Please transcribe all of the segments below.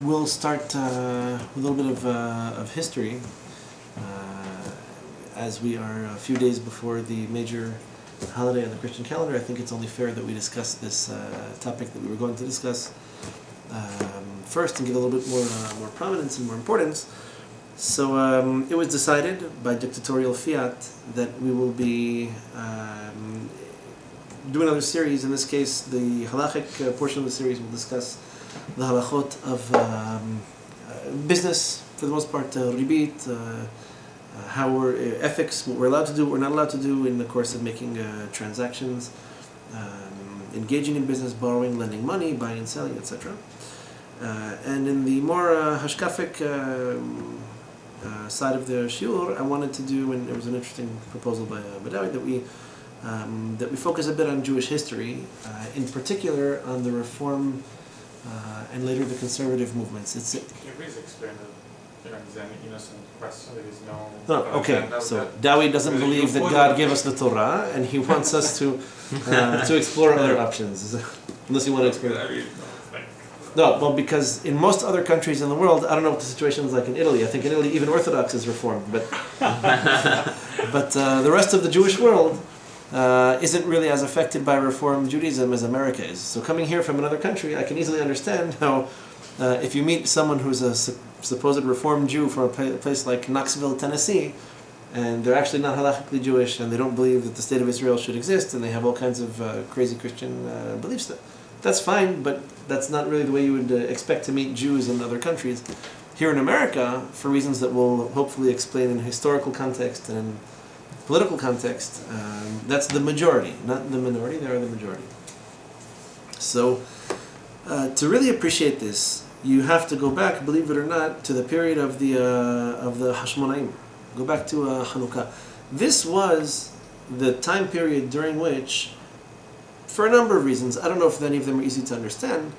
We'll start with a little bit of history, as we are a few days before the major holiday on the Christian calendar. I think it's only fair that we discuss this topic that we were going to discuss first and give a little bit more prominence and more importance. So it was decided by dictatorial fiat that we will be doing another series. In this case, the halachic portion of the series will discuss the halachot of business, for the most part, ribit, how we're ethics, what we're allowed to do, what we're not allowed to do in the course of making transactions, engaging in business, borrowing, lending money, buying and selling, etc. And in the more hashkafic side of the shiur, I wanted to do, and there was an interesting proposal by Badawi, that we focus a bit on Jewish history, in particular on the Reform and later the conservative movements. Can you please explain the innocent question? There is no. Okay. So Dawi doesn't believe that God gave us the Torah, and he wants us to explore other options. Unless you want to explain. No, well, because in most other countries in the world, I don't know what the situation is like in Italy. I think in Italy even Orthodox is reformed, but the rest of the Jewish world isn't really as affected by Reform Judaism as America is. So coming here from another country, I can easily understand how if you meet someone who's a supposed Reform Jew from a place like Knoxville, Tennessee, and they're actually not halachically Jewish, and they don't believe that the state of Israel should exist, and they have all kinds of crazy Christian beliefs. That's fine, but that's not really the way you would expect to meet Jews in other countries. Here in America, for reasons that we'll hopefully explain in historical context and in political context, that's the majority, not the minority. They are the majority. So, to really appreciate this, you have to go back, believe it or not, to the period of the Hashmonaim. Go back to Hanukkah. This was the time period during which, for a number of reasons, I don't know if any of them are easy to understand,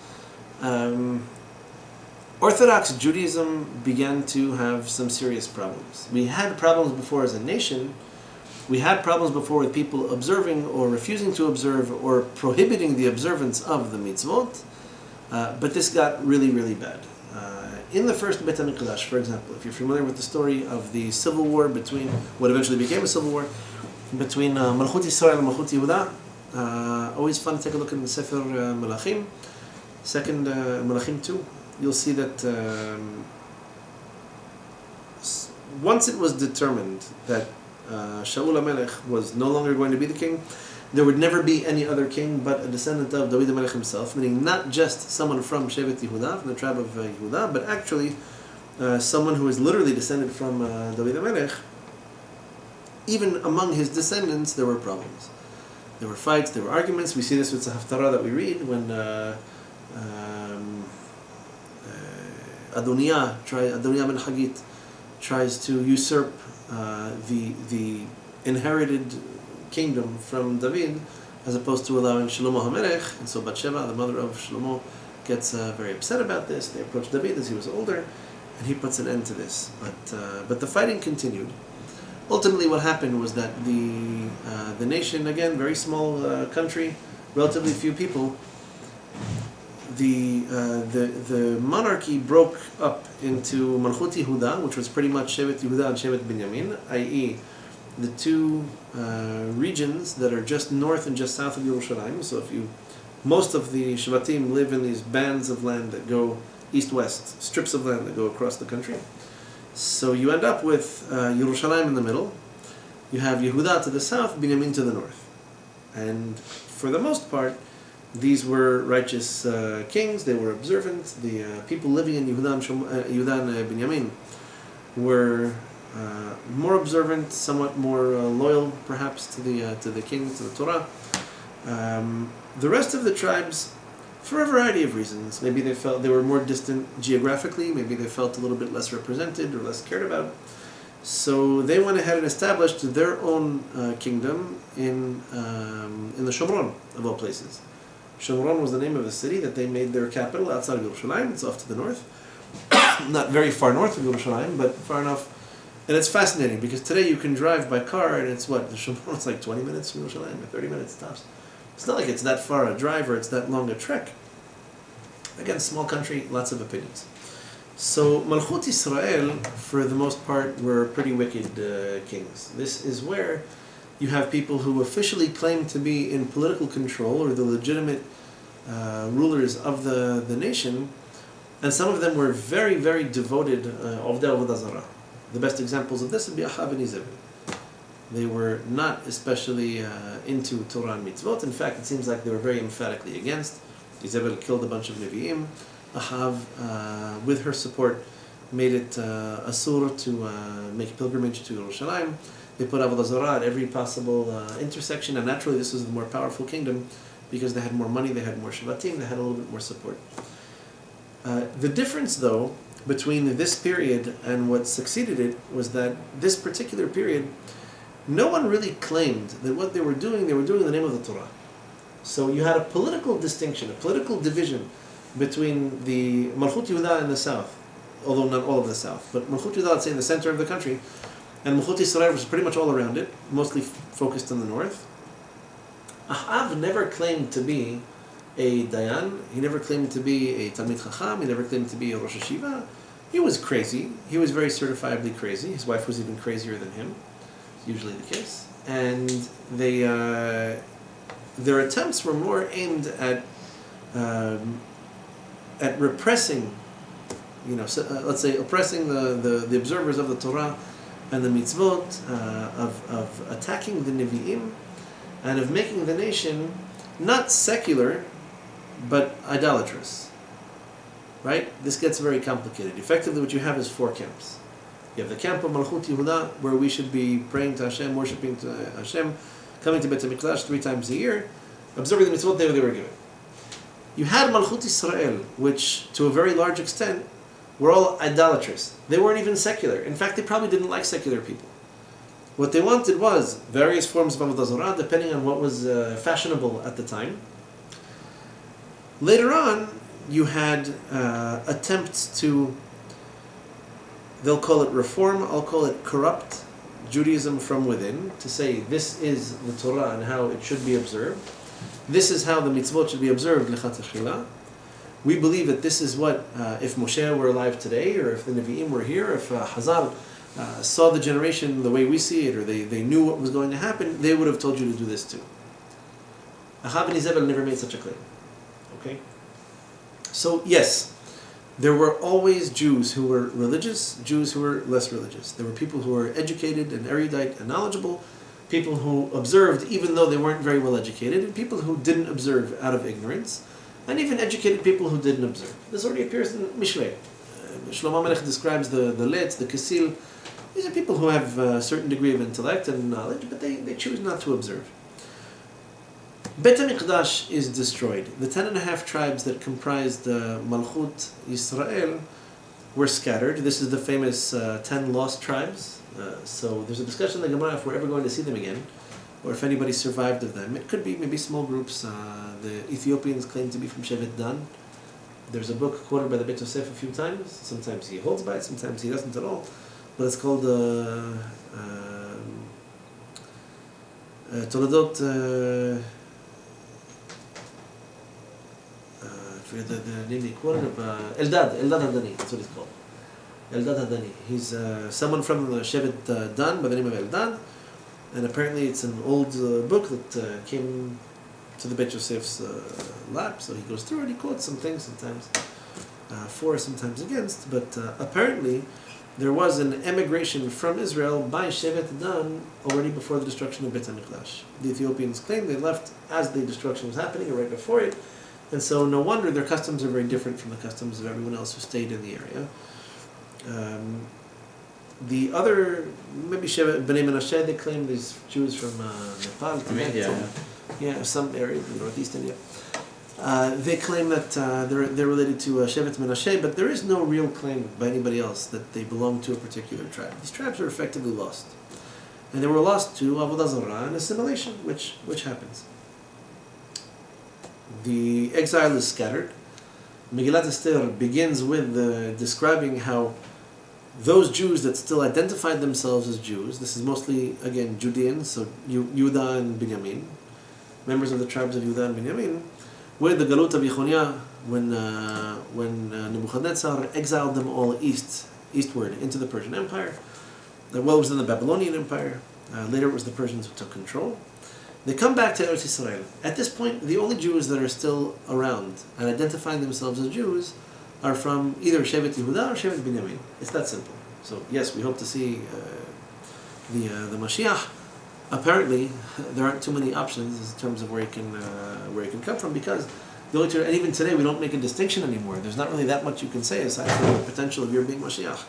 Orthodox Judaism began to have some serious problems. We had problems before as a nation. We had problems before with people observing or refusing to observe or prohibiting the observance of the mitzvot, but this got really, really bad. In the first Beit HaMikdash, for example, if you're familiar with the story of the civil war between, what eventually became a civil war, between Malchut Yisrael and Malchut Yehuda, always fun to take a look in the Sefer Malachim, second Malachim 2, you'll see that once it was determined that Shaul HaMelech was no longer going to be the king, there would never be any other king but a descendant of David HaMelech himself, meaning not just someone from Shevet Yehuda, from the tribe of Yehuda, but actually someone who is literally descended from David HaMelech. Even among his descendants, there were problems. There were fights, there were arguments. We see this with the Haftarah that we read when Adoniah ben Hagit tries to usurp the inherited kingdom from David, as opposed to allowing Shlomo HaMelech. And so Bathsheba, the mother of Shlomo, gets very upset about this. They approach David as he was older, and he puts an end to this. But the fighting continued. Ultimately, what happened was that the nation, again, very small country, relatively few people, the monarchy broke up into Malchut Yehuda, which was pretty much Shevet Yehuda and Shevet Binyamin, i.e. the two regions that are just north and just south of Yerushalayim. So most of the Shvatim live in these bands of land that go east-west, strips of land that go across the country. So you end up with Yerushalayim in the middle. You have Yehuda to the south, Binyamin to the north. And for the most part, these were righteous kings. They were observant. The people living in Yehuda and Binyamin were more observant, somewhat more loyal, perhaps, to the king, to the Torah. The rest of the tribes, for a variety of reasons, maybe they felt they were more distant geographically. Maybe they felt a little bit less represented or less cared about. So they went ahead and established their own kingdom in the Shomron, of all places. Shomron was the name of the city that they made their capital outside of Yerushalayim. It's off to the north. Not very far north of Yerushalayim, but far enough. And it's fascinating because today you can drive by car and it's what? The Shomron is like 20 minutes from Yerushalayim, or 30 minutes tops. It's not like it's that far a drive or it's that long a trek. Again, small country, lots of opinions. So Malchut Israel, for the most part, were pretty wicked kings. This is where you have people who officially claim to be in political control or the legitimate rulers of the nation, and some of them were very, very devoted Ovdei Avodah Zarah. The best examples of this would be Ahav and Izebel. They were not especially into Torah and mitzvot. In fact, it seems like they were very emphatically against. Izebel killed a bunch of Nevi'im. Ahav, with her support, made it asur to make a pilgrimage to Yerushalayim. They put Avodah Zarah at every possible intersection, and naturally this was the more powerful kingdom because they had more money, they had more Shabbatim, they had a little bit more support. The difference, though, between this period and what succeeded it was that this particular period, no one really claimed that what they were doing in the name of the Torah. So you had a political distinction, a political division between the Malchut Yehuda in the south, although not all of the south, but Malchut Yehuda, let's say, in the center of the country, and Malchut Yisrael was pretty much all around it, mostly focused in the north. Ahav never claimed to be a Dayan, he never claimed to be a Talmid Chacham, he never claimed to be a Rosh Hashiva. He was crazy, he was very certifiably crazy, his wife was even crazier than him, usually the case. And their attempts were more aimed at repressing, let's say oppressing the observers of the Torah and the mitzvot, of attacking the Nevi'im, and of making the nation not secular, but idolatrous. Right? This gets very complicated. Effectively, what you have is four camps. You have the camp of Malchut Yehuda, where we should be praying to Hashem, worshiping to Hashem, coming to Beit HaMikdash 3 times a year, observing the mitzvot they were given. You had Malchut Israel, which, to a very large extent, were all idolatrous. They weren't even secular. In fact, they probably didn't like secular people. What they wanted was various forms of Avodah Zarah, depending on what was fashionable at the time. Later on, you had attempts to, they'll call it reform, I'll call it corrupt Judaism from within, to say this is the Torah and how it should be observed. This is how the mitzvot should be observed, lechatchila. We believe that this is what, if Moshe were alive today, or if the Nevi'im were here, if Hazal saw the generation the way we see it, or they knew what was going to happen, they would have told you to do this too. Ahav and Izebel never made such a claim. Okay? So, yes, there were always Jews who were religious, Jews who were less religious. There were people who were educated and erudite and knowledgeable, people who observed even though they weren't very well educated, and people who didn't observe out of ignorance, and even educated people who didn't observe. This already appears in Mishlei. Shlomo Melech describes the Letz, the Kesil. These are people who have a certain degree of intellect and knowledge, but they choose not to observe. Beit HaMikdash is destroyed. The 10.5 tribes that comprised Malchut Yisrael were scattered. This is the famous 10 lost tribes. So there's a discussion in the Gemara if we're ever going to see them again, or if anybody survived of them. It could be maybe small groups. The Ethiopians claim to be from Shevet Dan. There's a book quoted by the Beit Yosef a few times. Sometimes he holds by it, sometimes he doesn't at all. But it's called Toledot. I forget the name he quoted of Eldad Hadani. That's what it's called. Eldad Hadani. He's someone from the Shevet Dan by the name of Eldad, and apparently it's an old book that came to the Beit Yosef's lap. So he goes through it. He quotes some things sometimes for, sometimes against. But apparently, there was an emigration from Israel by Shevet Dan already before the destruction of Beit HaMikdash. The Ethiopians claim they left as the destruction was happening, or right before it, and so no wonder their customs are very different from the customs of everyone else who stayed in the area. The other, maybe Shevet Bnei Menashe, they claim these Jews from Nepal, Tibet, some area in northeast India. They claim that they're related to Shevet Menashe, but there is no real claim by anybody else that they belong to a particular tribe. These tribes are effectively lost. And they were lost to Avodah Zarah and assimilation, which happens. The exile is scattered. Megillat Esther begins with describing how those Jews that still identified themselves as Jews, this is mostly, again, Judeans, so Yehuda and Binyamin, members of the tribes of Yehuda and Binyamin, with the Galut of Yechonia when Nebuchadnezzar exiled them all eastward into the Persian Empire. Well, it was in the Babylonian Empire. Later it was the Persians who took control. They come back to Eretz Yisrael. At this point, the only Jews that are still around and identifying themselves as Jews are from either Shevet Yehuda or Shevet Binyamin. It's that simple. So yes, we hope to see the Mashiach. Apparently, there aren't too many options in terms of where he can come from, because the only two, and even today we don't make a distinction anymore. There's not really that much you can say aside from the potential of your being Mashiach.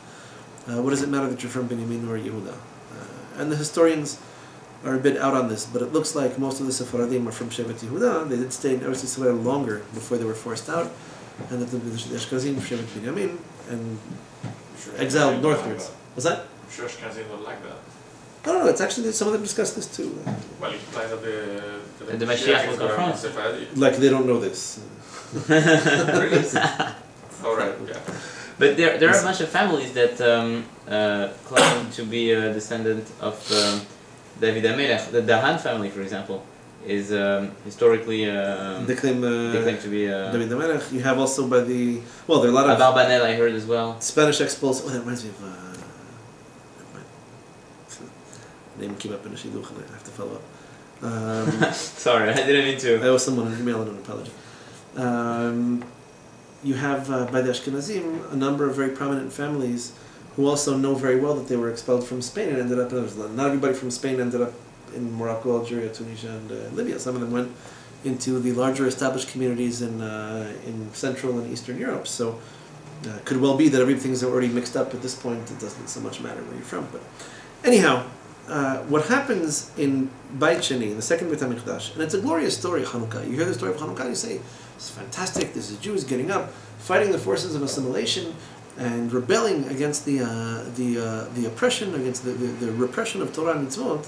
What does it matter that you're from Binyamin or Yehuda? And the historians are a bit out on this, but it looks like most of the Sephardim are from Shevet Yehuda. They did stay in Eretz Yisrael longer before they were forced out, and that the Ashkenazim from Shevet Binyamin and exiled northwards. What's that? I'm sure Ashkenazim don't like that. No, it's actually, some of them discuss this too. Well, it implies that The Mashiach will come from. Sephardi. Like they don't know this. Really? All right. Yeah. But there are a bunch of families that claim to be a descendant of David HaMelech. The Dahan family, for example, is historically They claim to be David HaMelech. You have also by there are a lot of Abarbanel, I heard as well. Spanish expulsed. Oh, that reminds me of. Never mind. Name came up in a shidduch, and I have to follow up. Sorry, I didn't mean to. I owe someone an email and an apology. You have by the Ashkenazim a number of very prominent families who also know very well that they were expelled from Spain and ended up in. Not everybody from Spain ended up in Morocco, Algeria, Tunisia, and Libya. Some of them went into the larger established communities in Central and Eastern Europe. So could well be that everything's already mixed up at this point. It doesn't so much matter where you're from. But anyhow, what happens in Beit Sheni, the second Beit HaMikdash, and it's a glorious story, Hanukkah. You hear the story of Hanukkah, you say, it's fantastic, this is Jews getting up, fighting the forces of assimilation, and rebelling against the oppression, against the repression of Torah and Mitzvot.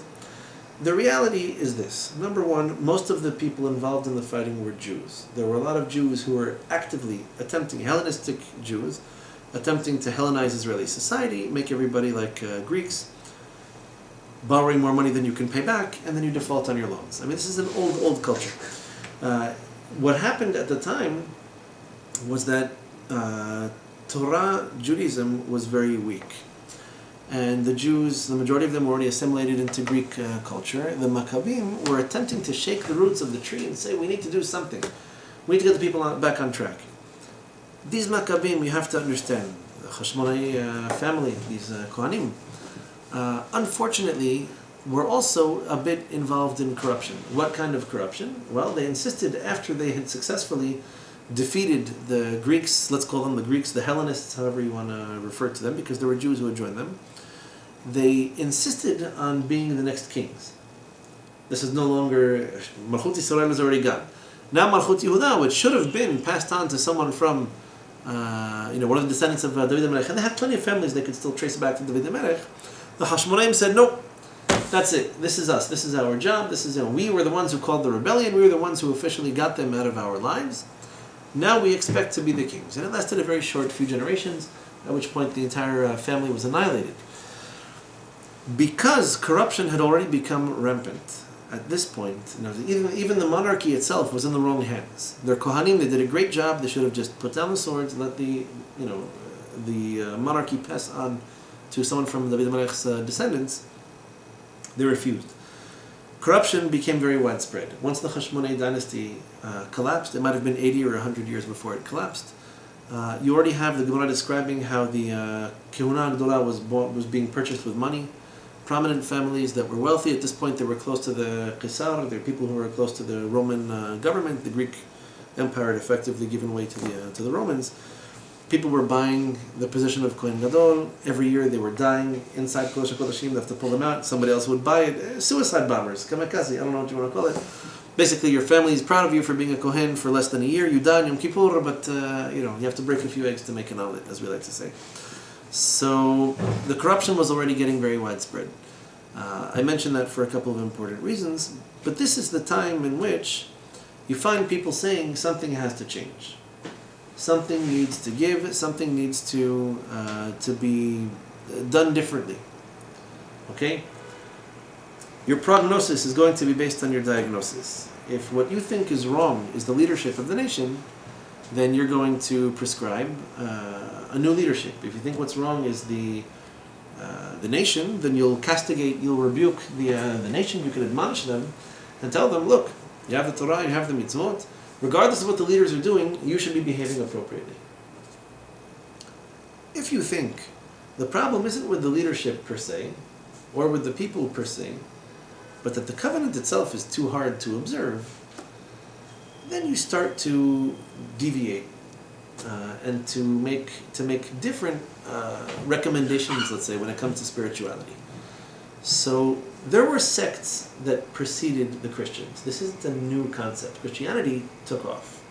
The reality is this. Number one, most of the people involved in the fighting were Jews. There were a lot of Jews who were actively attempting, Hellenistic Jews, attempting to Hellenize Israeli society, make everybody like Greeks, borrowing more money than you can pay back, and then you default on your loans. I mean, this is an old culture. What happened at the time was that Torah Judaism was very weak. And the Jews, the majority of them were already assimilated into Greek culture. The Maccabim were attempting to shake the roots of the tree and say, we need to do something. We need to get the people back on track. These Maccabim, you have to understand, the Hashmonai family, these Kohanim, unfortunately, were also a bit involved in corruption. What kind of corruption? Well, they insisted after they had successfully defeated the Greeks, let's call them the Greeks, the Hellenists, however you want to refer to them, because there were Jews who had joined them, they insisted on being the next kings. This is no longer, Malchut Yisrael is already gone. Now Malchut Yehuda, which should have been passed on to someone from, one of the descendants of David HaMelech, and they had plenty of families they could still trace back to David HaMelech, the Hashmonaim said, nope, that's it, this is us, this is our job, we were the ones who called the rebellion, we were the ones who officially got them out of our lives. Now we expect to be the kings. And it lasted a very short few generations, at which point the entire family was annihilated. Because corruption had already become rampant at this point, even the monarchy itself was in the wrong hands. Their Kohanim, they did a great job. They should have just put down the swords and let the monarchy pass on to someone from David HaMelech's descendants. They refused. Corruption became very widespread. Once the Hashmonai dynasty collapsed, it might have been 80 or 100 years before it collapsed, you already have the Gemara describing how the Kehuna Gdolah was being purchased with money. Prominent families that were wealthy at this point, they were close to the Qisar, they were people who were close to the Roman government. The Greek Empire had effectively given way to the Romans. People were buying the position of Kohen Gadol. Every year they were dying inside Kodesh HaKodashim. They have to pull them out. Somebody else would buy it. Suicide bombers, kamikaze, I don't know what you want to call it. Basically, your family is proud of you for being a Kohen for less than a year. You die on Yom Kippur, but you have to break a few eggs to make an omelet, as we like to say. So the corruption was already getting very widespread. I mentioned that for a couple of important reasons, but this is the time in which you find people saying something has to change. Something needs to give, something needs to be done differently. Okay? Your prognosis is going to be based on your diagnosis. If what you think is wrong is the leadership of the nation, then you're going to prescribe a new leadership. If you think what's wrong is the nation, then you'll castigate, you'll rebuke the nation. You can admonish them and tell them, look, you have the Torah, you have the mitzvot. Regardless of what the leaders are doing, you should be behaving appropriately. If you think the problem isn't with the leadership per se, or with the people per se, but that the covenant itself is too hard to observe, then you start to deviate and to make different recommendations, let's say, when it comes to spirituality. So there were sects that preceded the Christians. This isn't a new concept. Christianity took off.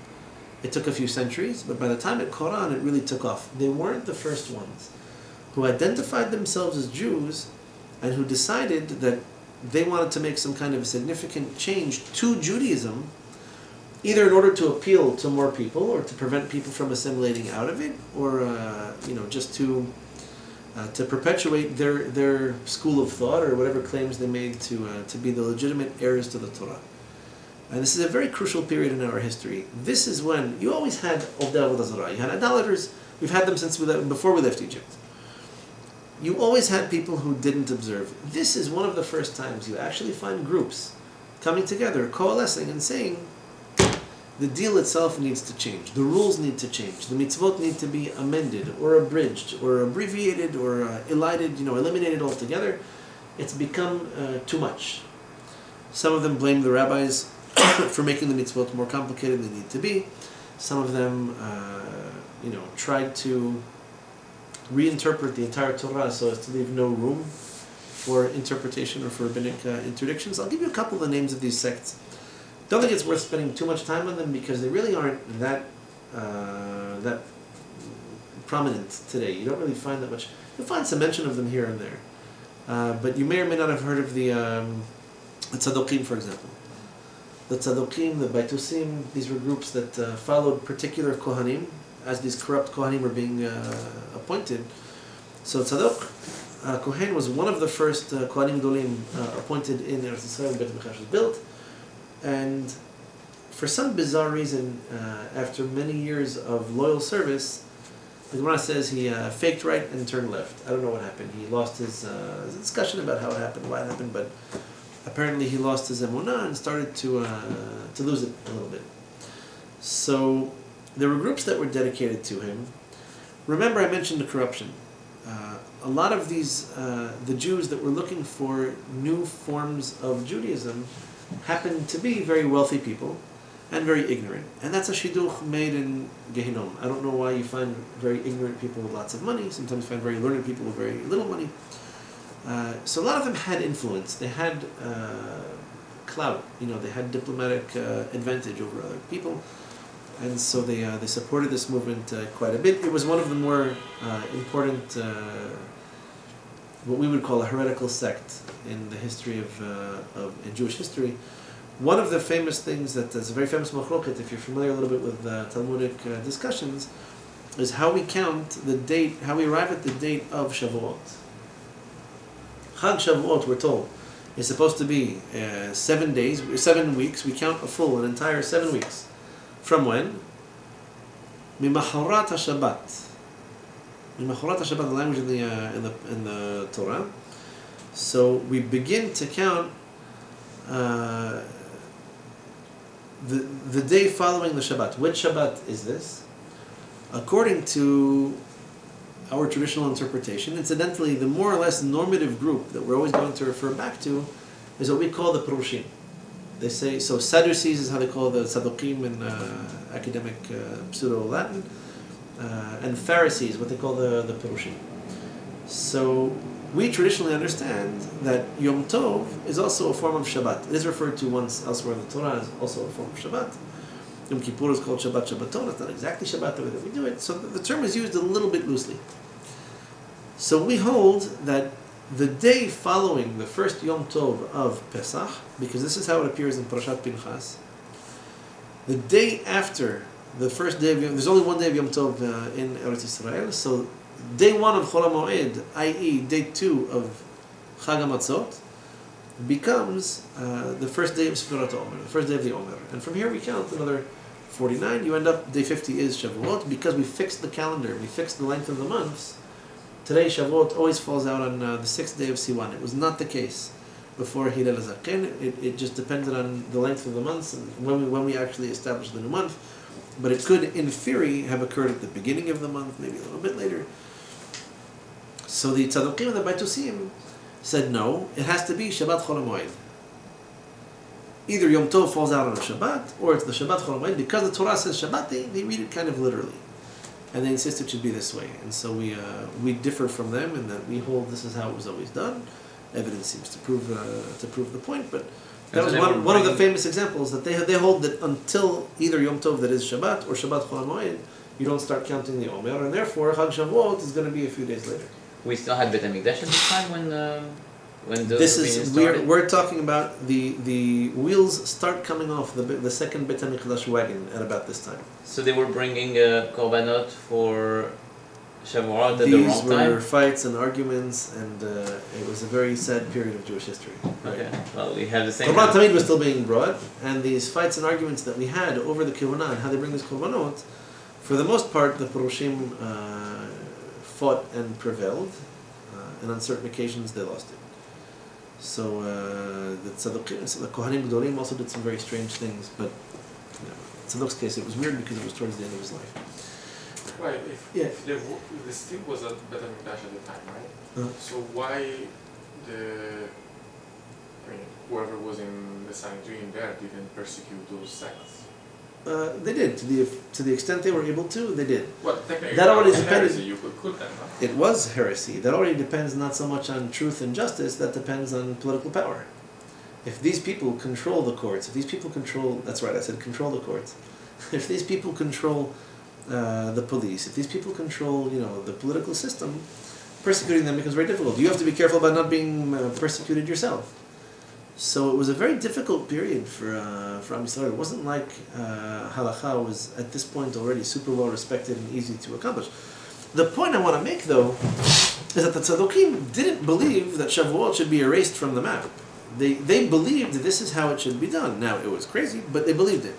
It took a few centuries, but by the time it caught on, it really took off. They weren't the first ones who identified themselves as Jews and who decided that they wanted to make some kind of a significant change to Judaism, either in order to appeal to more people or to prevent people from assimilating out of it, or just to perpetuate their school of thought or whatever claims they made to be the legitimate heirs to the Torah. And this is a very crucial period in our history. This is when you always had Ovdei Avodah Zarah. You had idolaters. We've had them since before we left Egypt. You always had people who didn't observe. This is one of the first times you actually find groups coming together, coalescing and saying, the deal itself needs to change. The rules need to change. The mitzvot need to be amended or abridged or abbreviated or elided, eliminated altogether. It's become too much. Some of them blame the rabbis for making the mitzvot more complicated than they need to be. Some of them, tried to reinterpret the entire Torah so as to leave no room for interpretation or for rabbinic interdictions. I'll give you a couple of the names of these sects. Don't think it's worth spending too much time on them because they really aren't that prominent today. You don't really find that much. You'll find some mention of them here and there, but you may or may not have heard of the Tzaddokim, for example. The Tzaddokim, the Baitusim, these were groups that followed particular Kohanim as these corrupt Kohanim were being appointed. So Tzadok Kohen was one of the first Kohanim Gedolim appointed in Eretz Yisrael when Beit HaMikdash was built. And for some bizarre reason, after many years of loyal service, the Gemara says he faked right and turned left. I don't know what happened. He lost his discussion about how it happened, why it happened, but apparently he lost his emunah and started to lose it a little bit. So there were groups that were dedicated to him. Remember, I mentioned the corruption. A lot of these, the Jews that were looking for new forms of Judaism, happened to be very wealthy people and very ignorant. And that's a shidduch made in Gehinom. I don't know why you find very ignorant people with lots of money. Sometimes you find very learned people with very little money. So a lot of them had influence. They had clout. They had diplomatic advantage over other people. And so they supported this movement quite a bit. It was one of the more important, what we would call a heretical sect in the history in Jewish history. One of the famous things that is a very famous machloket, if you're familiar a little bit with Talmudic discussions, is how we count the date, how we arrive at the date of Shavuot. Chag Shavuot, we're told, is supposed to be 7 days, 7 weeks. We count an entire 7 weeks. From when? Mimachorat HaShabbat. Mimachorat HaShabbat, the language in the Torah. So we begin to count the day following the Shabbat. Which Shabbat is this? According to our traditional interpretation, incidentally, the more or less normative group that we're always going to refer back to is what we call the Perushim. They say, so Sadducees is how they call the Tzaddokim in academic pseudo-Latin, and Pharisees, what they call the Perushim. So we traditionally understand that Yom Tov is also a form of Shabbat. It is referred to once elsewhere in the Torah as also a form of Shabbat. Yom Kippur is called Shabbat Shabbaton. It's not exactly Shabbat the way that we do it. So the term is used a little bit loosely. So we hold that the day following the first Yom Tov of Pesach, because this is how it appears in Parashat Pinchas, the day after the first day of Yom, there's only one day of Yom Tov in Eretz Yisrael, so day 1 of Chol HaMoed, i.e. day 2 of Chag HaMatzot, becomes the first day of Sfirat Omer, the first day of the Omer. And from here we count another 49, you end up day 50 is Shavuot because we fixed the calendar, we fixed the length of the months. Today Shavuot always falls out on the 6th day of Siwan. It was not the case before Hilal Zakin. It just depended on the length of the months and when we actually established the new month. But it could, in theory, have occurred at the beginning of the month, maybe a little bit later. So the Tzaddukim and the Baitusim said no, it has to be Shabbat Chol HaMoed. Either Yom Tov falls out on a Shabbat, or it's the Shabbat Chol HaMoed. Because the Torah says Shabbat, they read it kind of literally. And they insist it should be this way. And so we differ from them in that we hold this is how it was always done. Evidence seems to prove the point, but that was one of the famous examples that they hold that until either Yom Tov that is Shabbat or Shabbat Chol HaMoed, you don't start counting the Omer, and therefore Chag Shavuot is going to be a few days later. We still had Bet HaMikdash at this time when the This is we're talking about the wheels start coming off the second Bet HaMikdash wagon at about this time. So they were bringing korbanot for Shavuot at the These wrong were time. fights and arguments, and it was a very sad period of Jewish history. Right? Okay, well we have the same. Korban Tamid was still being brought, and these fights and arguments that we had over the Kehunah and how they bring this korbanot, for the most part, the Purushim fought and prevailed, and on certain occasions they lost it. So the Tzaddukim, the Kohanim Gdolim also did some very strange things, but in Tzadduk's case it was weird because it was towards the end of his life. Right, Yeah. if there still was a Bet HaMikdash at the time, right? So why whoever was in the Sanhedrin there didn't persecute those sects? They did, to the extent they were able to, they did. Well, technically, That already it was depended- heresy, you could then, no? It was heresy. That already depends not so much on truth and justice, that depends on political power. If these people control the courts, if these people control, that's right, I said control the courts. If these people control the police, if these people control, the political system, persecuting them becomes very difficult. You have to be careful about not being persecuted yourself. So it was a very difficult period for Am Yisrael. It wasn't like halakha was at this point already super well respected and easy to accomplish. The point I want to make, though, is that the Tzaddukim didn't believe that Shavuot should be erased from the map. They believed that this is how it should be done. Now, it was crazy, but they believed it.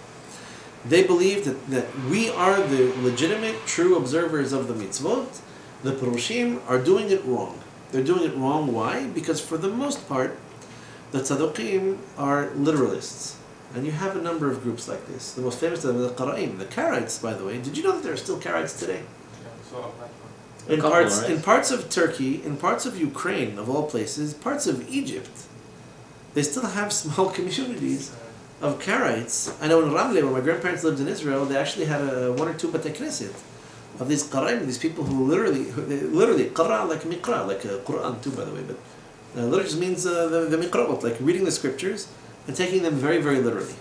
They believed that we are the legitimate, true observers of the mitzvot. The Purushim are doing it wrong. They're doing it wrong. Why? Because for the most part, the Tzaddukim are literalists. And you have a number of groups like this. The most famous of them are the Qara'im. The Karaites, by the way. Did you know that there are still Karaites today? Yeah, so In couple, parts, right? in parts of Turkey, in parts of Ukraine, of all places, parts of Egypt, they still have small communities of Karaites. I know in Ramle, where my grandparents lived in Israel, they actually had one or two Bate Knesset of these Qara'im, these people who literally Qara like Miqra, like Quran too, by the way, but literally just means the Miqra'ot, like reading the scriptures and taking them very, very literally.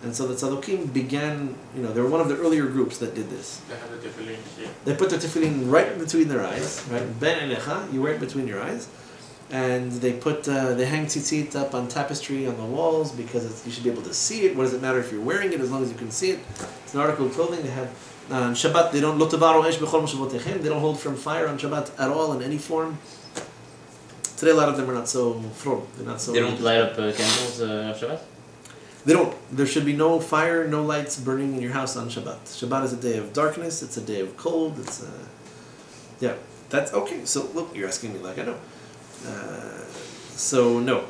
And so the Tzaddukim began, they were one of the earlier groups that did this. they have the tefillin here. They put the tefillin right between their eyes, right? Ben Enecha, you wear it between your eyes. And they hang tzitzit up on tapestry on the walls because you should be able to see it. What does it matter if you're wearing it as long as you can see it? It's an article of clothing. They have, on Shabbat, they don't, lo tavaru esh b'chol moshavotechem. They don't hold from fire on Shabbat at all in any form. Today a lot of them are not so from. They're not so. They don't light up candles on Shabbat? They don't. There should be no fire, no lights burning in your house on Shabbat. Shabbat is a day of darkness. It's a day of cold. Yeah. That's okay. So look, you're asking me like I know. So no.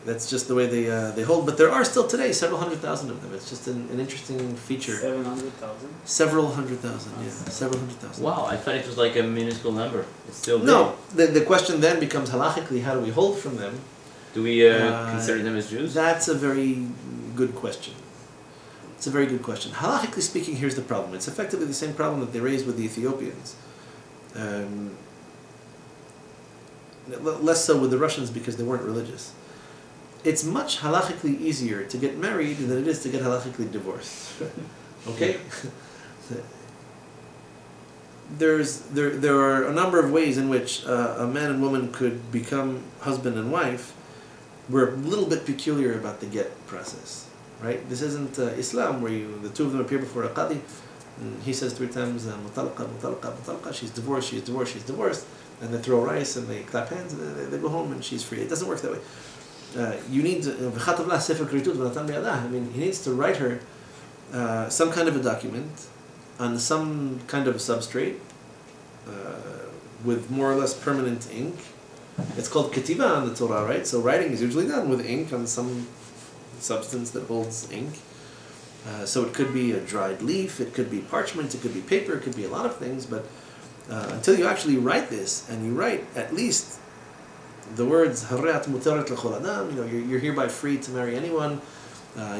That's just the way they hold. But there are still today several 100,000 of them. It's just an interesting feature. 700,000? Several 100,000. Yeah. Several 100,000. Wow, I thought it was like a minuscule number. It's still big. No. The question then becomes halachically, how do we hold from them? Do we consider them as Jews? That's a very good question. It's a very good question. Halachically speaking, here's the problem. It's effectively the same problem that they raised with the Ethiopians. Less so with the Russians because they weren't religious. It's much halachically easier to get married than it is to get halachically divorced. Okay? There are a number of ways in which a man and woman could become husband and wife. We're a little bit peculiar about the get process, right? This isn't Islam where the two of them appear before a qadi and he says 3 times mutalaqa, mutalaqa, mutalaqa, she's divorced, she's divorced, she's divorced, and they throw rice and they clap hands and then they go home and she's free. It doesn't work that way. You need he needs to write her some kind of a document on some kind of substrate with more or less permanent ink. It's called ketiva in the Torah, right? So writing is usually done with ink on some substance that holds ink. So it could be a dried leaf, it could be parchment, it could be paper, it could be a lot of things, but until you actually write this, and you write at least the words Harreat mutarat lechol adam, you're hereby free to marry anyone,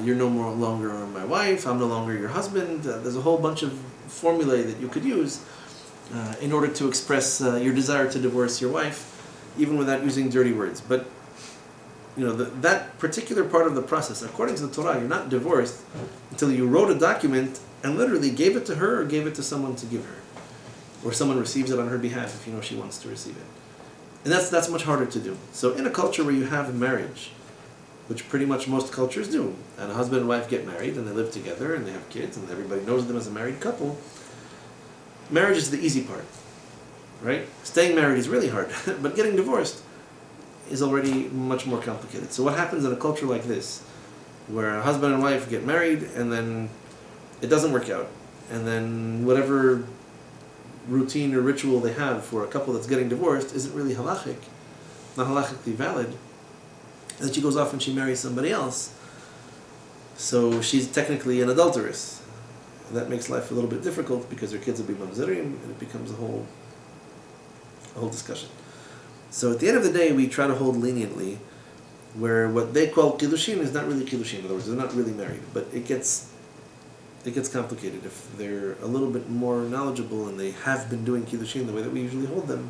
you're no more longer my wife, I'm no longer your husband. There's a whole bunch of formulae that you could use in order to express your desire to divorce your wife, even without using dirty words. But that particular part of the process, according to the Torah, you're not divorced until you wrote a document and literally gave it to her or gave it to someone to give her, or someone receives it on her behalf if you know she wants to receive it. And that's much harder to do. So in a culture where you have marriage, which pretty much most cultures do, and a husband and wife get married and they live together and they have kids and everybody knows them as a married couple, marriage is the easy part, right? Staying married is really hard, but getting divorced is already much more complicated. So what happens in a culture like this, where a husband and wife get married and then it doesn't work out, and then whatever routine or ritual they have for a couple that's getting divorced isn't really halachic, not halachically valid, and then she goes off and she marries somebody else, so she's technically an adulteress. And that makes life a little bit difficult because her kids will be mamzerim, and it becomes a whole discussion. So at the end of the day, we try to hold leniently, where what they call kiddushin is not really kiddushin. In other words, they're not really married, but it gets complicated if they're a little bit more knowledgeable and they have been doing kiddushin the way that we usually hold them.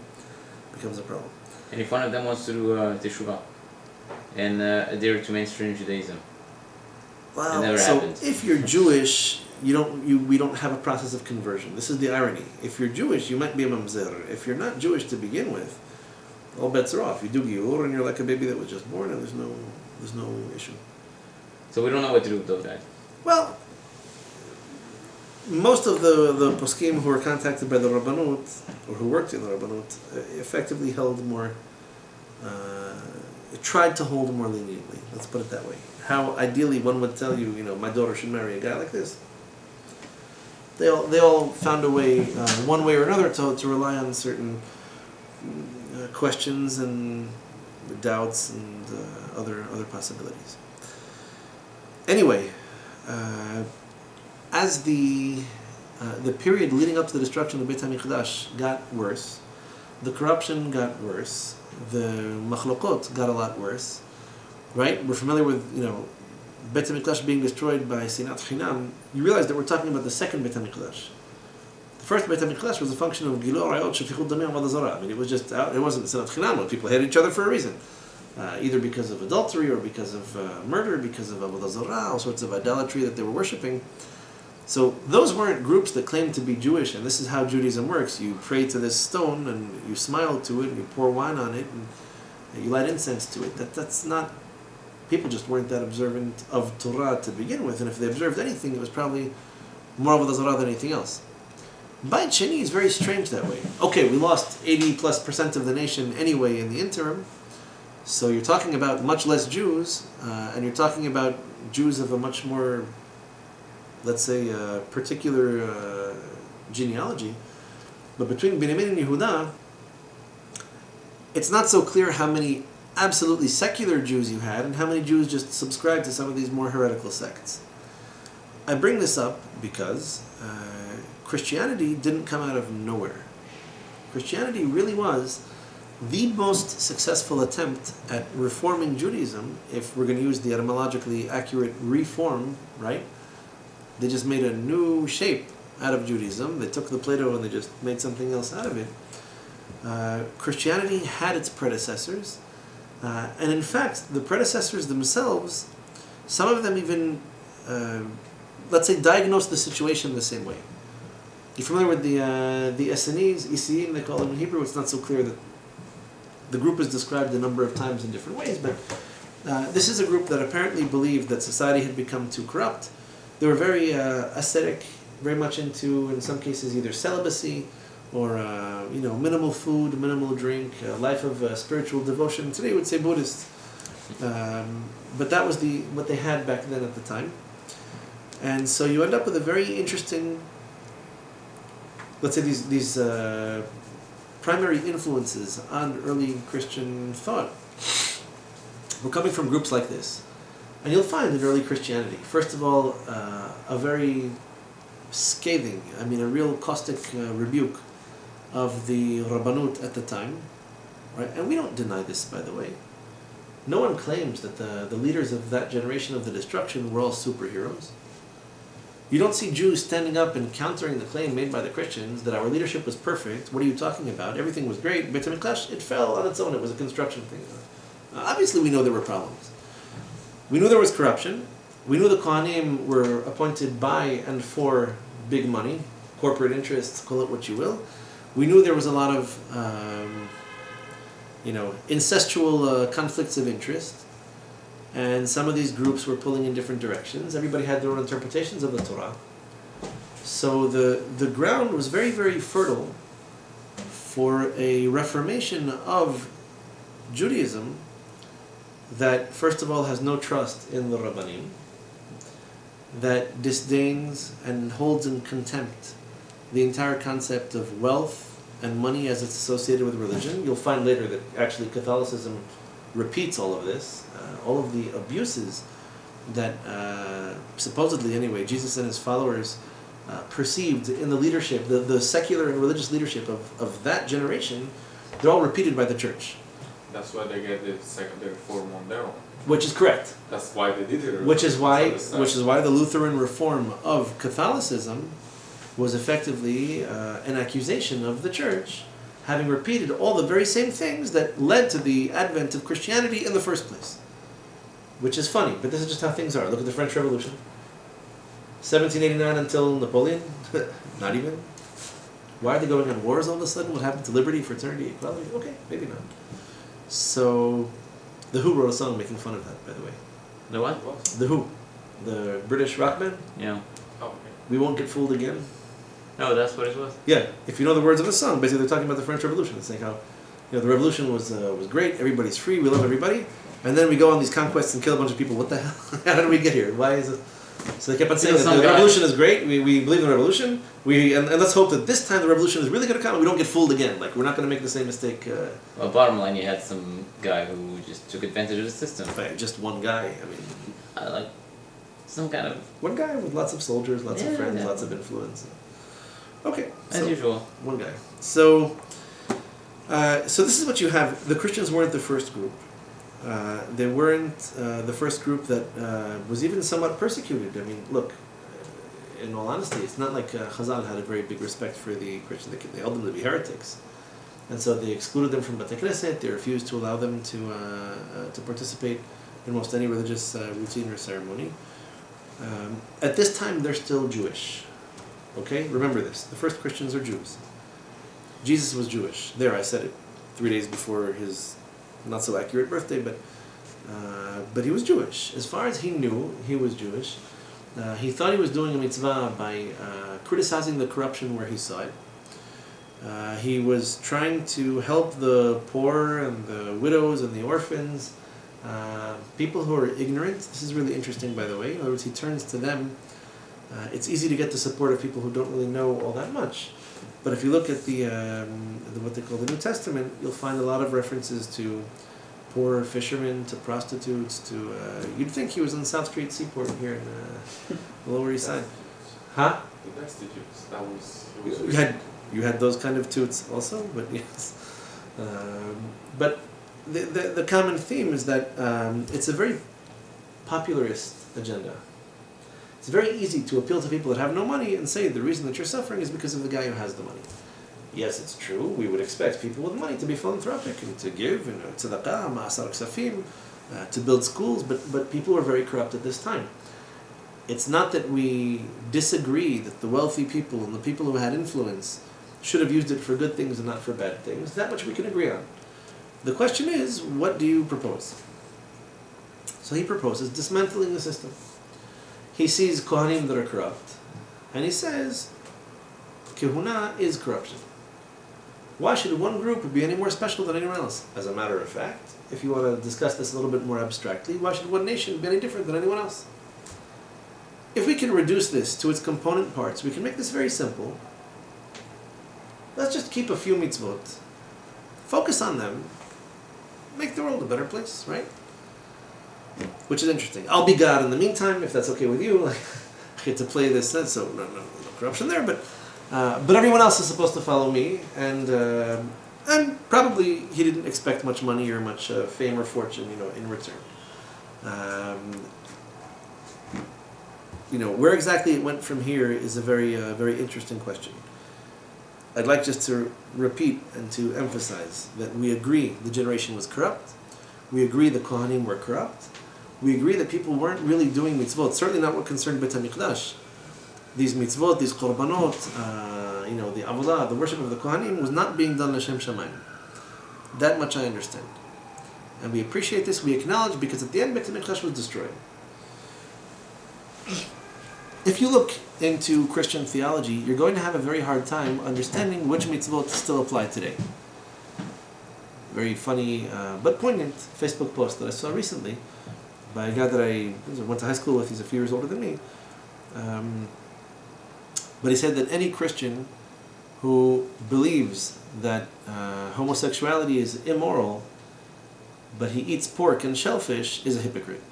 It becomes a problem. And if one of them wants to do teshuvah and adhere to mainstream Judaism, Well, it never so happens. if you're Jewish, we don't have a process of conversion. This is the irony. If you're Jewish, you might be a mamzer. If you're not Jewish to begin with, all bets are off. You do giur and you're like a baby that was just born, and there's no issue. So we don't know what to do with those guys. Well, most of the poskim who were contacted by the Rabbanut, or who worked in the Rabbanut, effectively held more, tried to hold more leniently. Let's put it that way. How ideally one would tell you, my daughter should marry a guy like this. They all found a way, one way or another, to rely on certain questions and doubts and other possibilities. Anyway, as the period leading up to the destruction of Beit HaMikdash got worse, the corruption got worse, the machlokot got a lot worse, right? We're familiar with, Beit HaMikdash being destroyed by Sinat Chinam. You realize that we're talking about the second Beit HaMikdash. The first Beit HaMikdash was a function of Gilo Arayot Shefichut Damei Avodah Zarah. I mean, it wasn't Sinat Chinam. People hated each other for a reason. Either because of adultery or because of murder, because of Avodah Zarah, all sorts of idolatry that they were worshipping. So those weren't groups that claimed to be Jewish, and this is how Judaism works. You pray to this stone, and you smile to it, and you pour wine on it, and you light incense to it. That's not... People just weren't that observant of Torah to begin with, and if they observed anything, it was probably more Avodah Zarah than anything else. Beit Sheni is very strange that way. Okay, we lost 80+% of the nation anyway in the interim, so you're talking about much less Jews, and you're talking about Jews of a much more, let's say, particular genealogy. But between Binyamin and Yehuda, it's not so clear how many absolutely secular Jews you had and how many Jews just subscribed to some of these more heretical sects. I bring this up because Christianity didn't come out of nowhere. Christianity really was the most successful attempt at reforming Judaism, if we're going to use the etymologically accurate reform, right? They just made a new shape out of Judaism. They took the Plato and they just made something else out of it. Christianity had its predecessors, and in fact, the predecessors themselves, some of them even, let's say, diagnosed the situation the same way. You're familiar with the Essenes, Isiim, they call them in Hebrew. It's not so clear that the group is described a number of times in different ways, but this is a group that apparently believed that society had become too corrupt. They were very ascetic, very much into, in some cases, either celibacy or minimal food, minimal drink, a life of spiritual devotion. Today we would say Buddhist, but that was what they had back then at the time. And so you end up with a very interesting, let's say these primary influences on early Christian thought were coming from groups like this. And you'll find in early Christianity, first of all, a very scathing, a real caustic rebuke of the Rabbanut at the time. Right? And we don't deny this, by the way. No one claims that the leaders of that generation of the destruction were all superheroes. You don't see Jews standing up and countering the claim made by the Christians that our leadership was perfect. What are you talking about? Everything was great. Beit HaMikdash, it fell on its own. It was a construction thing. Obviously, we know there were problems. We knew there was corruption. We knew the Kohanim were appointed by and for big money, corporate interests, call it what you will. We knew there was a lot of, incestual conflicts of interest. And some of these groups were pulling in different directions. Everybody had their own interpretations of the Torah. So the ground was very, very fertile for a reformation of Judaism that, first of all, has no trust in the Rabbanim, that disdains and holds in contempt the entire concept of wealth and money as it's associated with religion. You'll find later that actually Catholicism repeats all of this, all of the abuses that supposedly, anyway, Jesus and his followers perceived in the leadership, the secular and religious leadership of that generation, they're all repeated by the church. That's why they get the secondary form on their own. Which is correct. That's why they did it. Which is why the Lutheran reform of Catholicism was effectively an accusation of the church having repeated all the very same things that led to the advent of Christianity in the first place. Which is funny, but this is just how things are. Look at the French Revolution. 1789 until Napoleon? Not even. Why are they going on wars all of a sudden? What happened to liberty, fraternity, equality? Okay, maybe not. So, The Who wrote a song making fun of that, by the way. The what? The Who. The British rock band. Yeah. Oh, okay. We Won't Get Fooled Again. No, that's what it was. Yeah, if you know the words of the song, basically they're talking about the French Revolution. It's like how, the revolution was great, everybody's free, we love everybody, and then we go on these conquests and kill a bunch of people. What the hell? How did we get here? Why is it? So they kept on saying that the revolution is great, we believe in the revolution, and let's hope that this time the revolution is really going to come and we don't get fooled again. Like, we're not going to make the same mistake. Well, bottom line, you had some guy who just took advantage of the system. Just one guy, Like, some kind of... One guy with lots of soldiers, lots of friends, Yeah. lots of influence. Okay. As usual. One guy. So this is what you have. The Christians weren't the first group. They weren't the first group that was even somewhat persecuted. Look, in all honesty, it's not like Chazal had a very big respect for the Christians. They held them to be heretics. And so they excluded them from Beit Knesset. They refused to allow them to participate in most any religious routine or ceremony. At this time, they're still Jewish. Okay? Remember this. The first Christians are Jews. Jesus was Jewish. There, I said it 3 days before his not so accurate birthday, but he was Jewish. As far as he knew, he was Jewish. He thought he was doing a mitzvah by criticizing the corruption where he saw it. He was trying to help the poor and the widows and the orphans, people who are ignorant. This is really interesting, by the way. In other words, he turns to them. It's easy to get the support of people who don't really know all that much. But if you look at the what they call the New Testament, you'll find a lot of references to poor fishermen, to prostitutes, to... you'd think he was in South Street Seaport here in the Lower East Side. Huh? The destitutes. That was... You had those kind of toots also, but yes. But the common theme is that it's a very popularist agenda. It's very easy to appeal to people that have no money and say the reason that you're suffering is because of the guy who has the money. Yes, it's true. We would expect people with money to be philanthropic and to give, tzedakah, ma'asar ksafim, to build schools, but people were very corrupt at this time. It's not that we disagree that the wealthy people and the people who had influence should have used it for good things and not for bad things. That much we can agree on. The question is, what do you propose? So he proposes dismantling the system. He sees Kohanim that are corrupt, and he says, Kehuna is corruption. Why should one group be any more special than anyone else? As a matter of fact, if you want to discuss this a little bit more abstractly, why should one nation be any different than anyone else? if we can reduce this to its component parts, we can make this very simple. Let's just keep a few mitzvot, focus on them, make the world a better place, right? Which is interesting. I'll be God in the meantime, if that's okay with you. Like, I get to play this, so no corruption there. But everyone else is supposed to follow me, and probably he didn't expect much money or much fame or fortune, in return. Where exactly it went from here is a very interesting question. I'd like just to repeat and to emphasize that we agree the generation was corrupt. We agree the Kohanim were corrupt. We agree that people weren't really doing mitzvot, certainly not what concerned Beit HaMikdash. These mitzvot, these korbanot, the avodah, the worship of the Kohanim was not being done l'shem shamayim. That much I understand. And we appreciate this, we acknowledge, because at the end Beit HaMikdash was destroyed. If you look into Christian theology, you're going to have a very hard time understanding which mitzvot still apply today. Very funny but poignant Facebook post that I saw recently by a guy that I went to high school with. He's a few years older than me. But he said that any Christian who believes that homosexuality is immoral, but he eats pork and shellfish, is a hypocrite.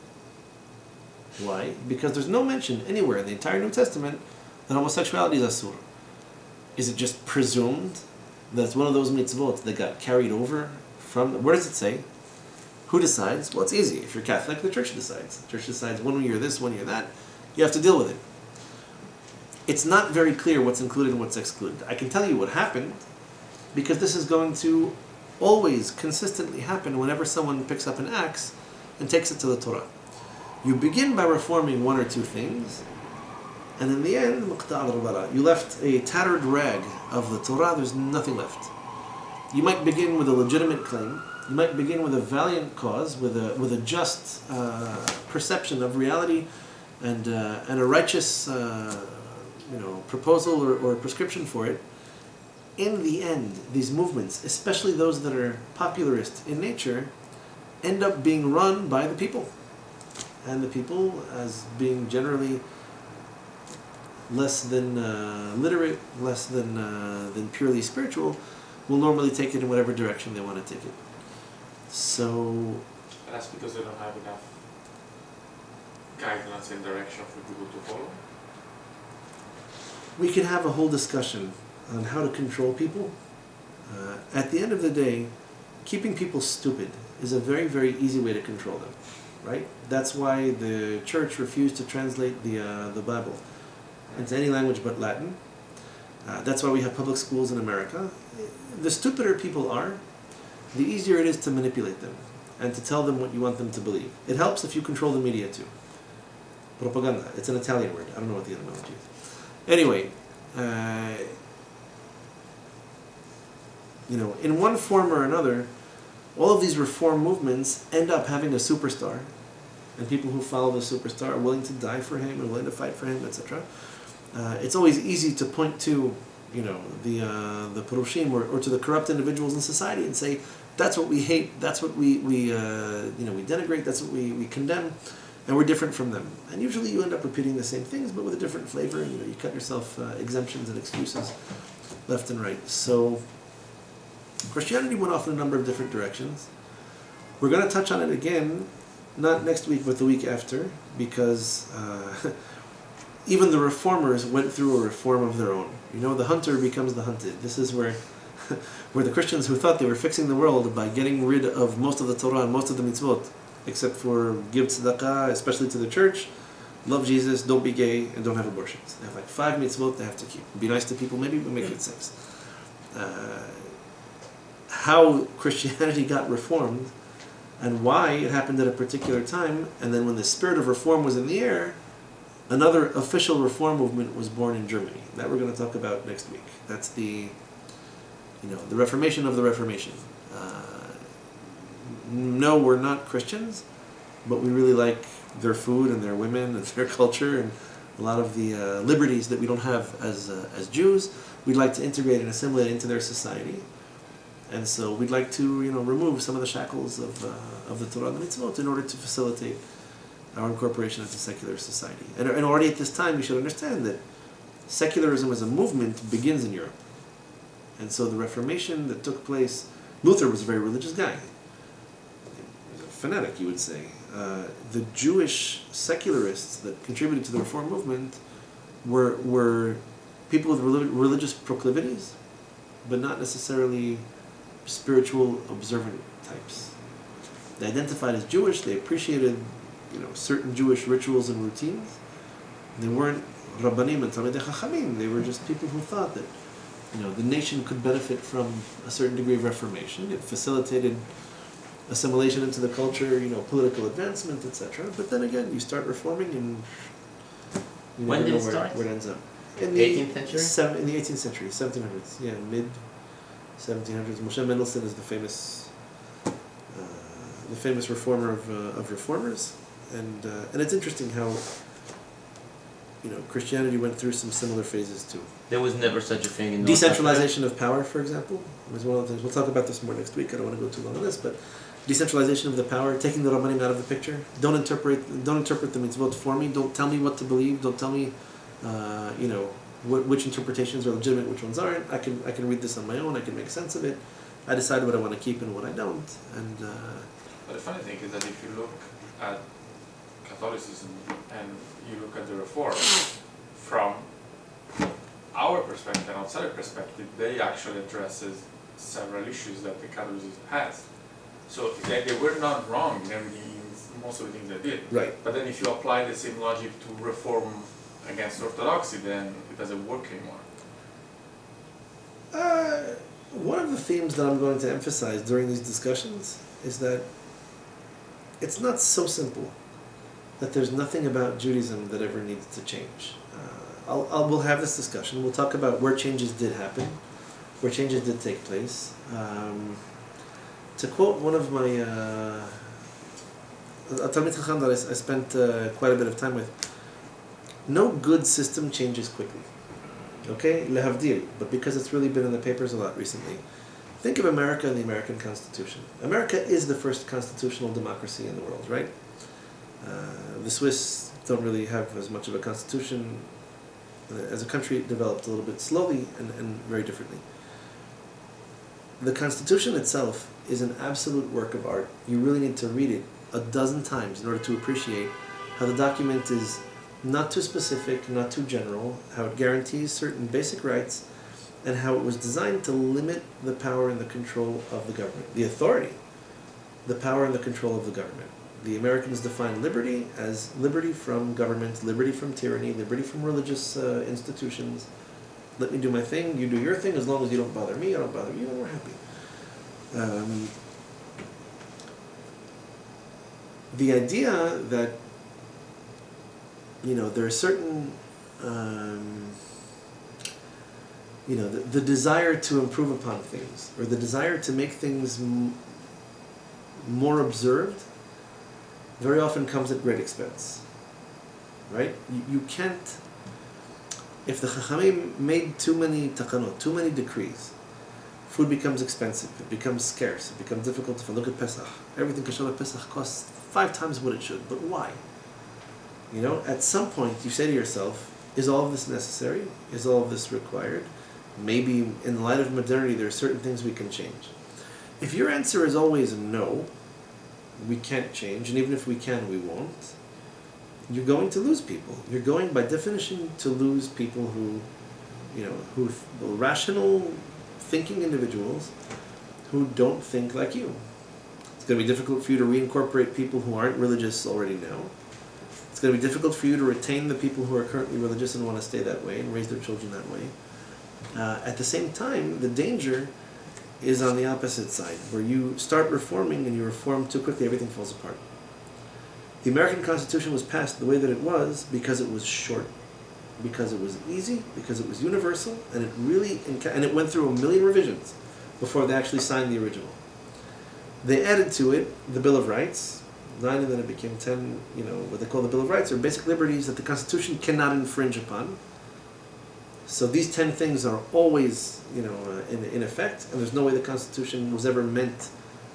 Why? Because there's no mention anywhere in the entire New Testament that homosexuality is asur. Is it just presumed that it's one of those mitzvot that got carried over from... Where does it say? Who decides? Well, it's easy. If you're Catholic, the church decides. The church decides 1 year this, 1 year that. You have to deal with it. It's not very clear what's included and what's excluded. I can tell you what happened, because this is going to always consistently happen whenever someone picks up an axe and takes it to the Torah. You begin by reforming one or two things, and in the end, you left a tattered rag of the Torah, there's nothing left. You might begin with a legitimate claim, you might begin with a valiant cause, with a just perception of reality, and a righteous proposal or prescription for it. In the end, these movements, especially those that are popularist in nature, end up being run by the people. And the people, as being generally less than literate, less than purely spiritual, will normally take it in whatever direction they want to take it. So... That's because they don't have enough guidelines and direction for people to follow? We can have a whole discussion on how to control people. At the end of the day, keeping people stupid is a very, very easy way to control them. Right? That's why the church refused to translate the Bible into any language but Latin. That's why we have public schools in America. The stupider people are, the easier it is to manipulate them and to tell them what you want them to believe. It helps if you control the media too. Propaganda. It's an Italian word. I don't know what the etymology is. Anyway, in one form or another, all of these reform movements end up having a superstar, and people who follow the superstar are willing to die for him and willing to fight for him, etc. It's always easy to point to, the Purushim or to the corrupt individuals in society and say, that's what we hate, that's what we denigrate, that's what we condemn, and we're different from them. And usually you end up repeating the same things, but with a different flavor, and you cut yourself exemptions and excuses left and right. So Christianity went off in a number of different directions. We're going to touch on it again, not next week, but the week after, because even the reformers went through a reform of their own. The hunter becomes the hunted. This is where the Christians who thought they were fixing the world by getting rid of most of the Torah and most of the mitzvot, except for give tzedakah, especially to the church, love Jesus, don't be gay, and don't have abortions. They have like 5 mitzvot they have to keep. Be nice to people, maybe, but make it 6. How Christianity got reformed and why it happened at a particular time, and then when the spirit of reform was in the air, another official reform movement was born in Germany. That we're going to talk about next week. That's the Reformation of the Reformation. No, we're not Christians, but we really like their food and their women and their culture and a lot of the liberties that we don't have as Jews. We'd like to integrate and assimilate into their society. And so we'd like to, remove some of the shackles of the Torah and the Mitzvot in order to facilitate our incorporation into secular society. And already at this time, we should understand that secularism as a movement begins in Europe. And so the Reformation that took place, Luther was a very religious guy. He was a fanatic, you would say. The Jewish secularists that contributed to the Reform movement were people with religious proclivities, but not necessarily spiritual observant types. They identified as Jewish, they appreciated certain Jewish rituals and routines. They weren't Rabbanim and Talmidei Chachamim, they were just people who thought that the nation could benefit from a certain degree of reformation. It facilitated assimilation into the culture, political advancement, etc. But then again, you start reforming and you when never did know it start? where it ends up. In the 18th century? In the 18th century, 1700s. Yeah, mid 1700s. Moshe Mendelssohn is the famous reformer of reformers, and it's interesting how Christianity went through some similar phases too. There was never such a thing in North Decentralization of power, for example, was one of the things. We'll talk about this more next week. I don't want to go too long on this, but decentralization of the power, taking the Rabbanim out of the picture. Don't interpret the mitzvot for me. Don't tell me what to believe. Don't tell me, which interpretations are legitimate, which ones aren't. I can read this on my own. I can make sense of it. I decide what I want to keep and what I don't. And but the funny thing is that if you look at Catholicism and you look at the Reform from our perspective and outsider perspective, they actually addresses several issues that the Catholicism has. So they were not wrong in most of the things they did. right. But then if you apply the same logic to reform against orthodoxy, then it doesn't work anymore. One of the themes that I'm going to emphasize during these discussions is that it's not so simple that there's nothing about Judaism that ever needs to change. We'll have this discussion. We'll talk about where changes did happen, where changes did take place. To quote one of my a Talmid Chacham that I spent quite a bit of time with, no good system changes quickly. Okay? Lehavdil, but because it's really been in the papers a lot recently. Think of America and the American Constitution. America is the first constitutional democracy in the world, right? The Swiss don't really have as much of a constitution. As a country, it developed a little bit slowly and very differently. The Constitution itself is an absolute work of art. You really need to read it a dozen times in order to appreciate how the document is not too specific, not too general, how it guarantees certain basic rights, and how it was designed to limit the power and the control of the government. The authority, the power and the control of the government. The Americans define liberty as liberty from government, liberty from tyranny, liberty from religious institutions. Let me do my thing, you do your thing, as long as you don't bother me, I don't bother you, and we're happy. The idea that, there are certain, the desire to improve upon things, or the desire to make things more observed, very often comes at great expense, right? You can't, if the Chachamim made too many takanot, too many decrees, food becomes expensive, it becomes scarce, it becomes difficult to find. Look at Pesach. Everything kosher at Pesach costs 5 times what it should, but why? At some point you say to yourself, is all of this necessary? Is all of this required? Maybe in light of modernity there are certain things we can change. If your answer is always no, we can't change, and even if we can, we won't, you're going to lose people. You're going, by definition, to lose people who rational, thinking individuals who don't think like you. It's going to be difficult for you to reincorporate people who aren't religious already now. It's going to be difficult for you to retain the people who are currently religious and want to stay that way and raise their children that way. At the same time, the danger is on the opposite side, where you start reforming and you reform too quickly, everything falls apart. The American Constitution was passed the way that it was because it was short, because it was easy, because it was universal, and it went through 1 million revisions before they actually signed the original. They added to it the Bill of Rights, 9 and then it became 10, what they call the Bill of Rights, are basic liberties that the Constitution cannot infringe upon. So these 10 things are always, in effect, and there's no way the Constitution was ever meant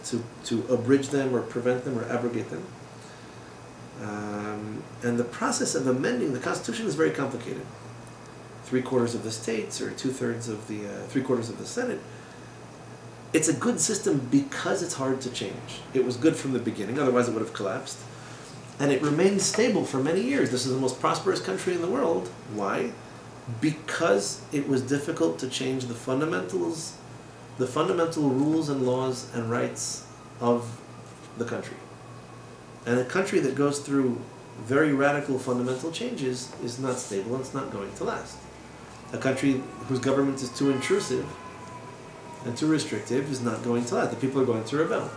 to abridge them or prevent them or abrogate them. And the process of amending the Constitution is very complicated. 3/4 of the states, or 2/3 of the 3/4 of the Senate. It's a good system because it's hard to change. It was good from the beginning, otherwise it would have collapsed. And it remained stable for many years. This is the most prosperous country in the world. Why? Because it was difficult to change the fundamentals, the fundamental rules and laws and rights of the country. And a country that goes through very radical fundamental changes is not stable and it's not going to last. A country whose government is too intrusive and too restrictive is not going to last. The people are going to rebel.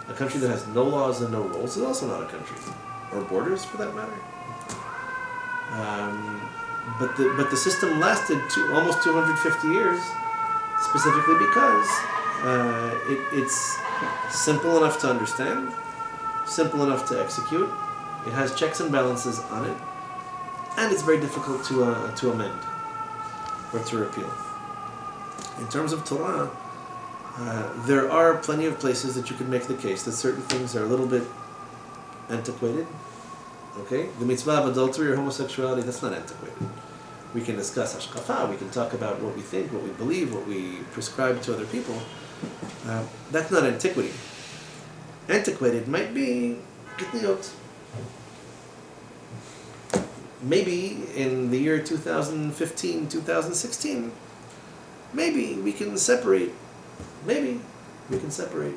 A country that has no laws and no rules is also not a country, or borders for that matter. But the system lasted almost 250 years, specifically because it's simple enough to understand, simple enough to execute. It has checks and balances on it, and it's very difficult to amend or to repeal. In terms of Torah, there are plenty of places that you can make the case that certain things are a little bit antiquated. Okay? The mitzvah of adultery or homosexuality, that's not antiquated. We can discuss hashkafa, we can talk about what we think, what we believe, what we prescribe to other people. That's not antiquity. Antiquated might be Gitliot. Maybe in the year 2015, 2016, maybe we can separate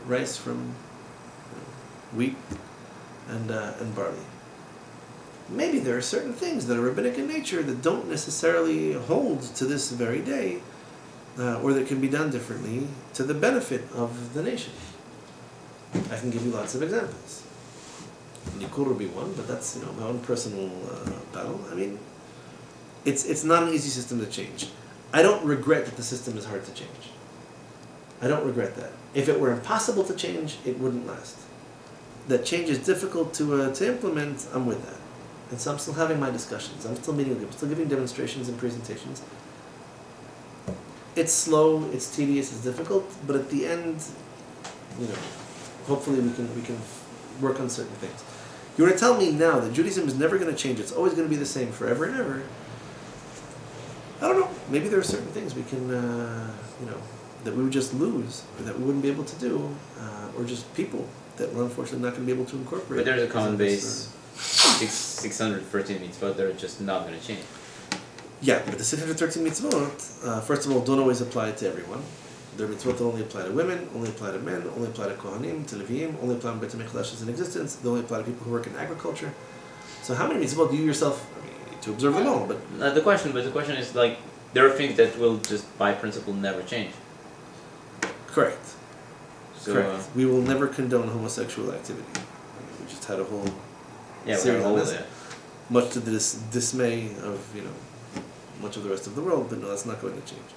rice from wheat and barley. Maybe there are certain things that are rabbinic in nature that don't necessarily hold to this very day, or that can be done differently to the benefit of the nation. I can give you lots of examples. Nikur would be one, but that's my own personal battle. I mean, it's not an easy system to change. I don't regret that the system is hard to change. I don't regret that. If it were impossible to change, it wouldn't last. That change is difficult to implement, I'm with that. And so I'm still having my discussions. I'm still meeting with people, still giving demonstrations and presentations. It's slow, it's tedious, it's difficult, but at the end, hopefully we can work on certain things. You want to tell me now that Judaism is never going to change, it's always going to be the same forever and ever. I don't know. Maybe there are certain things we can, that we would just lose, or that we wouldn't be able to do, or just people that we're unfortunately not going to be able to incorporate. But there's a common base, 613 mitzvot, they're just not going to change. Yeah, but the 613 mitzvot, first of all, don't always apply to everyone. There are mitzvot that only apply to women, only apply to men, only apply to Kohanim, to Leviim, only apply when Beit HaMikdash is in existence, they only apply to people who work in agriculture. So how many mitzvot do you yourself, you need to observe them all, but... The question is like, there are things that will just by principle never change. Correct. So, Correct. We will never condone homosexual activity. We just had a whole series on this, much to the dismay of, much of the rest of the world, but no, that's not going to change.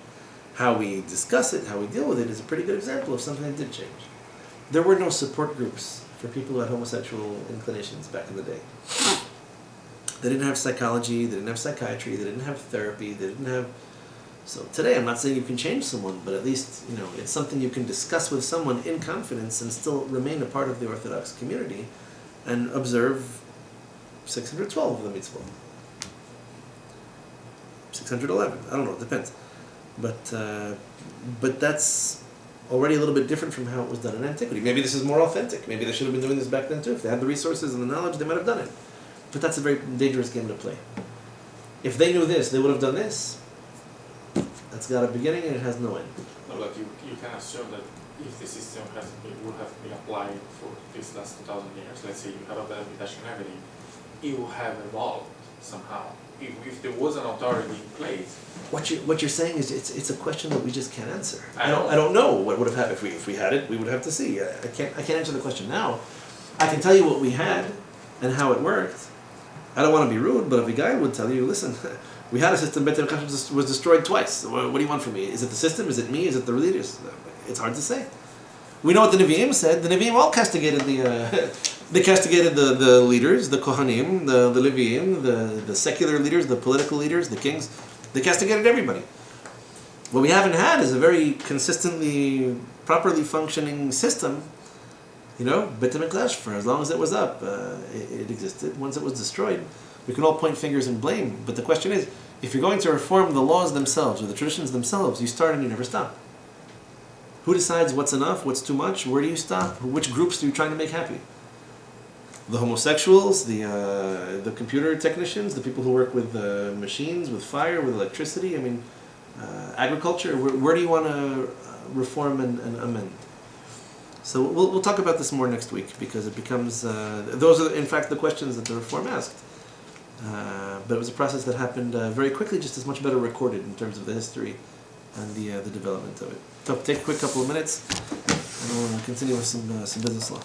How we discuss it, how we deal with it, is a pretty good example of something that did change. There were no support groups for people who had homosexual inclinations back in the day. They didn't have psychology, they didn't have psychiatry, they didn't have therapy, they didn't have... So today, I'm not saying you can change someone, but at least, it's something you can discuss with someone in confidence and still remain a part of the Orthodox community and observe 612 of the mitzvot. 611, I don't know, it depends. But that's already a little bit different from how it was done in antiquity. Maybe this is more authentic. Maybe they should have been doing this back then too. If they had the resources and the knowledge, they might have done it. But that's a very dangerous game to play. If they knew this, they would have done this. That's got a beginning and it has no end. No, but you can assume that if the system would have been applied for these last 2,000 years, let's say you have a Beit HaMikdash and everything, it would have evolved somehow. If there was an authority in place. What you're saying is it's a question that we just can't answer. I don't know what would have happened if we had it. We would have to see. I can't answer the question now. I can tell you what we had and how it worked. I don't want to be rude, but a guy would tell you, listen, we had a system. Beit HaMikdash was destroyed twice. What do you want from me? Is it the system? Is it me? Is it the leaders? It's hard to say. We know what the Nevi'im said. The Nevi'im all castigated they castigated the leaders, the Kohanim, the Levi'im, the secular leaders, the political leaders, the kings. They castigated everybody. What we haven't had is a very consistently, properly functioning system Beit HaMikdash, for as long as it was up, it existed. Once it was destroyed, we can all point fingers and blame. But the question is, if you're going to reform the laws themselves or the traditions themselves, you start and you never stop. Who decides what's enough, what's too much? Where do you stop? Which groups are you trying to make happy? The homosexuals, the computer technicians, the people who work with machines, with fire, with electricity. Agriculture. Where do you want to reform and amend? So we'll talk about this more next week, because it becomes those are in fact the questions that the reform asked. But it was a process that happened very quickly, just as much better recorded in terms of the history and the development of it. So take a quick couple of minutes, and we'll continue with some business law.